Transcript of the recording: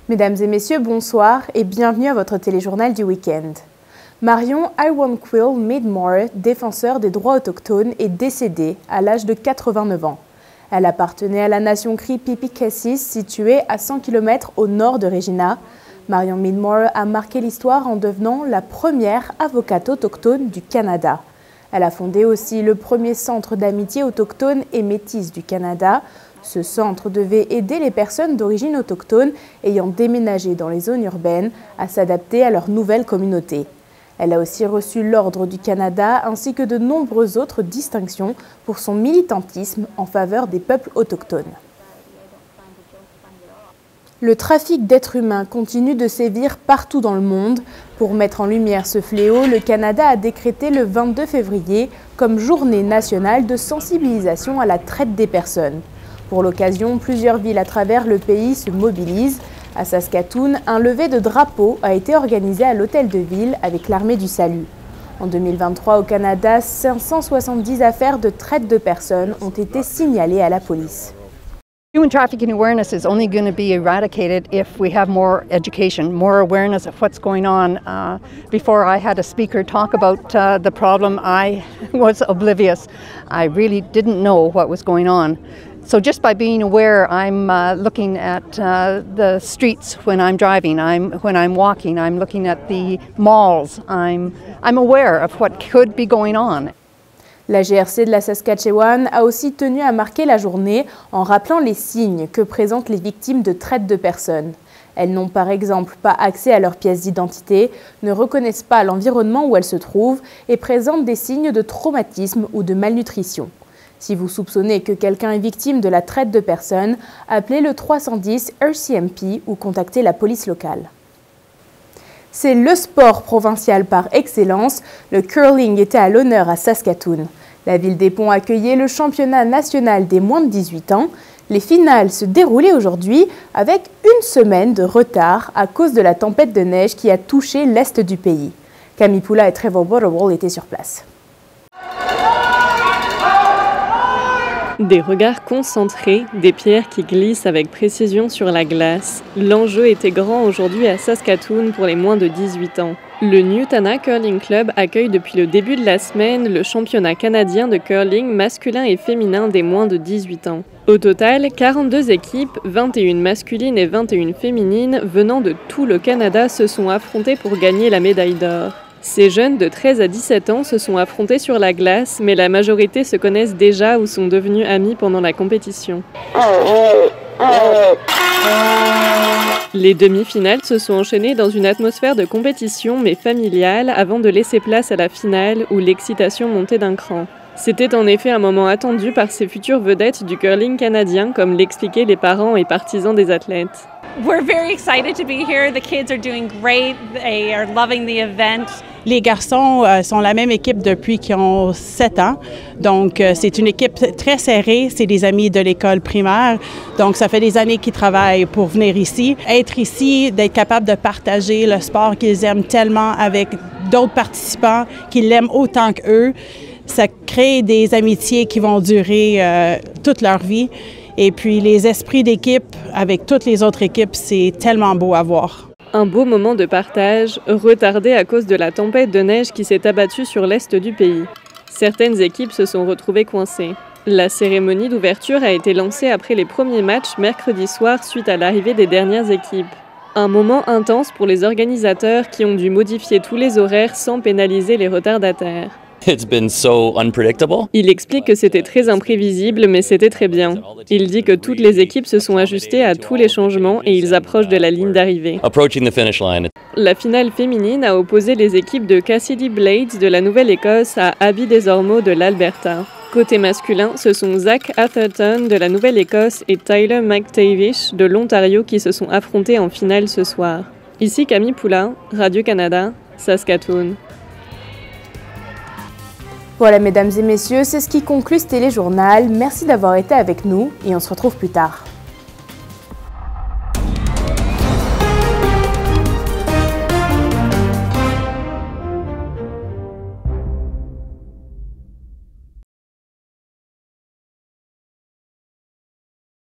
Mesdames et messieurs, bonsoir et bienvenue à votre téléjournal du week-end. Marion Ironquill Meadmore, défenseur des droits autochtones, est décédée à l'âge de 89 ans. Elle appartenait à la nation Cree Pipikassis, située à 100 km au nord de Regina. Marion Meadmore a marqué l'histoire en devenant la première avocate autochtone du Canada. Elle a fondé aussi le premier centre d'amitié autochtone et métisse du Canada. Ce centre devait aider les personnes d'origine autochtone ayant déménagé dans les zones urbaines à s'adapter à leur nouvelle communauté. Elle a aussi reçu l'Ordre du Canada ainsi que de nombreuses autres distinctions pour son militantisme en faveur des peuples autochtones. Le trafic d'êtres humains continue de sévir partout dans le monde. Pour mettre en lumière ce fléau, le Canada a décrété le 22 février comme journée nationale de sensibilisation à la traite des personnes. Pour l'occasion, plusieurs villes à travers le pays se mobilisent. À Saskatoon, un lever de drapeau a été organisé à l'hôtel de ville avec l'Armée du Salut. En 2023, au Canada, 570 affaires de traite de personnes ont été signalées à la police. Human trafficking awareness is only going to be eradicated if we have more education, more awareness of what's going on. Before I had a speaker talk about the problem, I was oblivious. I really didn't know what was going on. So just by being aware, I'm looking at the streets when I'm driving, when I'm walking, I'm looking at the malls. I'm aware of what could be going on. La GRC de la Saskatchewan a aussi tenu à marquer la journée en rappelant les signes que présentent les victimes de traite de personnes. Elles n'ont par exemple pas accès à leurs pièces d'identité, ne reconnaissent pas l'environnement où elles se trouvent et présentent des signes de traumatisme ou de malnutrition. Si vous soupçonnez que quelqu'un est victime de la traite de personnes, appelez le 310 RCMP ou contactez la police locale. C'est le sport provincial par excellence. Le curling était à l'honneur à Saskatoon. La ville des Ponts accueillait le championnat national des moins de 18 ans. Les finales se déroulaient aujourd'hui avec une semaine de retard à cause de la tempête de neige qui a touché l'est du pays. Camille Poula et Trevor Butterwall étaient sur place. Des regards concentrés, des pierres qui glissent avec précision sur la glace. L'enjeu était grand aujourd'hui à Saskatoon pour les moins de 18 ans. Le Nutana Curling Club accueille depuis le début de la semaine le championnat canadien de curling masculin et féminin des moins de 18 ans. Au total, 42 équipes, 21 masculines et 21 féminines, venant de tout le Canada se sont affrontées pour gagner la médaille d'or. Ces jeunes de 13 à 17 ans se sont affrontés sur la glace, mais la majorité se connaissent déjà ou sont devenus amis pendant la compétition. Les demi-finales se sont enchaînées dans une atmosphère de compétition mais familiale avant de laisser place à la finale où l'excitation montait d'un cran. C'était en effet un moment attendu par ces futures vedettes du curling canadien, comme l'expliquaient les parents et partisans des athlètes. We're very excited to be here. The kids are doing great. They are loving the event. Les garçons sont la même équipe depuis qu'ils ont 7 ans. Donc, c'est une équipe très serrée. C'est des amis de l'école primaire. Donc, ça fait des années qu'ils travaillent pour venir ici. Être ici, d'être capable de partager le sport qu'ils aiment tellement avec d'autres participants qui l'aiment autant qu'eux, ça crée des amitiés qui vont durer toute leur vie. Et puis les esprits d'équipe avec toutes les autres équipes, c'est tellement beau à voir. Un beau moment de partage, retardé à cause de la tempête de neige qui s'est abattue sur l'est du pays. Certaines équipes se sont retrouvées coincées. La cérémonie d'ouverture a été lancée après les premiers matchs mercredi soir suite à l'arrivée des dernières équipes. Un moment intense pour les organisateurs qui ont dû modifier tous les horaires sans pénaliser les retardataires. It's been so unpredictable. Il explique que c'était très imprévisible, mais c'était très bien. Il dit que toutes les équipes se sont ajustées à tous les changements et ils approchent de la ligne d'arrivée. Approaching the finish line. La finale féminine a opposé les équipes de Cassidy Blades de la Nouvelle-Écosse à Abby Desormeaux de l'Alberta. Côté masculin, ce sont Zach Atherton de la Nouvelle-Écosse et Tyler McTavish de l'Ontario qui se sont affrontés en finale ce soir. Ici Camille Poula, Radio-Canada, Saskatoon. Voilà, mesdames et messieurs, c'est ce qui conclut ce téléjournal. Merci d'avoir été avec nous et on se retrouve plus tard.